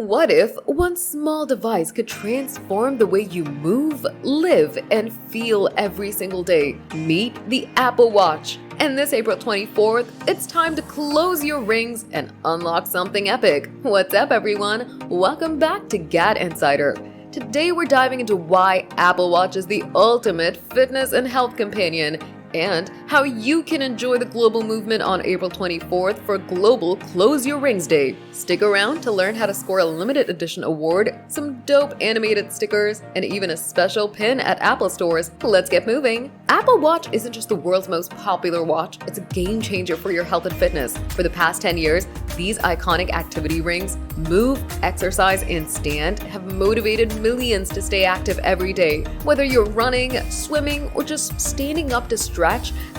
What if one small device could transform the way you move, live, and feel every single day? Meet the Apple Watch. And this April 24th, it's time to close your rings and unlock something epic. What's up, everyone? Welcome back to GadInsider. Today we're diving into why Apple Watch is the ultimate fitness and health companion, and how you can enjoy the global movement on April 24th for Global Close Your Rings Day. Stick around to learn how to score a limited edition award, some dope animated stickers, and even a special pin at Apple stores. Let's get moving! Apple Watch isn't just the world's most popular watch, it's a game changer for your health and fitness. For the past 10 years, these iconic activity rings, move, exercise, and stand, have motivated millions to stay active every day. Whether you're running, swimming, or just standing up to stretch,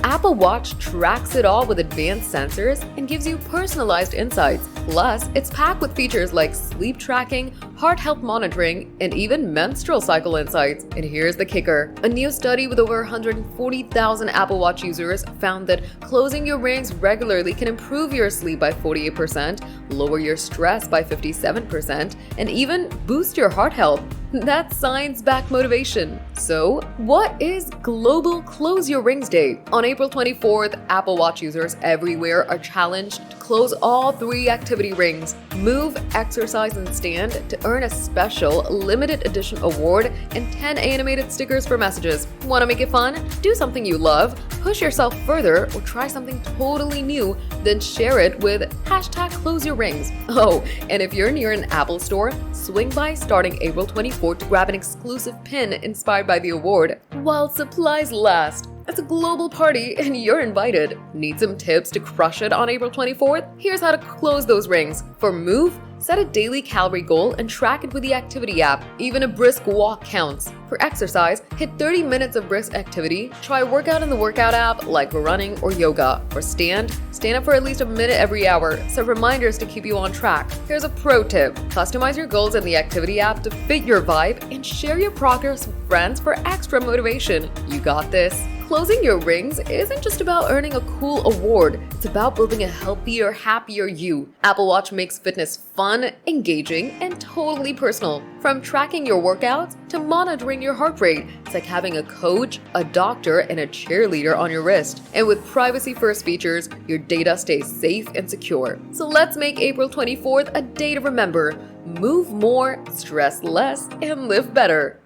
Apple Watch tracks it all with advanced sensors and gives you personalized insights. Plus, it's packed with features like sleep tracking, heart health monitoring, and even menstrual cycle insights. And here's the kicker. A new study with over 140,000 Apple Watch users found that closing your rings regularly can improve your sleep by 48%, lower your stress by 57%, and even boost your heart health. That's science-backed motivation. So, what is Global Close Your Rings Day? On April 24th, Apple Watch users everywhere are challenged to close all 3 activity rings, move, exercise, and stand, to earn a special limited edition award and 10 animated stickers for messages. Want to make it fun? Do something you love, push yourself further, or try something totally new, then share it with #CloseYourRings. Oh, and if you're near an Apple store, swing by starting April 24th to grab an exclusive pin inspired by the award while supplies last. It's a global party and you're invited. Need some tips to crush it on April 24th? Here's how to close those rings. For move, set a daily calorie goal and track it with the activity app. Even a brisk walk counts. For exercise, hit 30 minutes of brisk activity. Try a workout in the workout app like running or yoga. For stand up for at least a minute every hour. Set reminders to keep you on track. Here's a pro tip. Customize your goals in the activity app to fit your vibe and share your progress with friends for extra motivation. You got this. Closing your rings isn't just about earning a cool award, it's about building a healthier, happier you. Apple Watch makes fitness fun, engaging, and totally personal. From tracking your workouts to monitoring your heart rate, it's like having a coach, a doctor, and a cheerleader on your wrist. And with privacy-first features, your data stays safe and secure. So let's make April 24th a day to remember. Move more, stress less, and live better.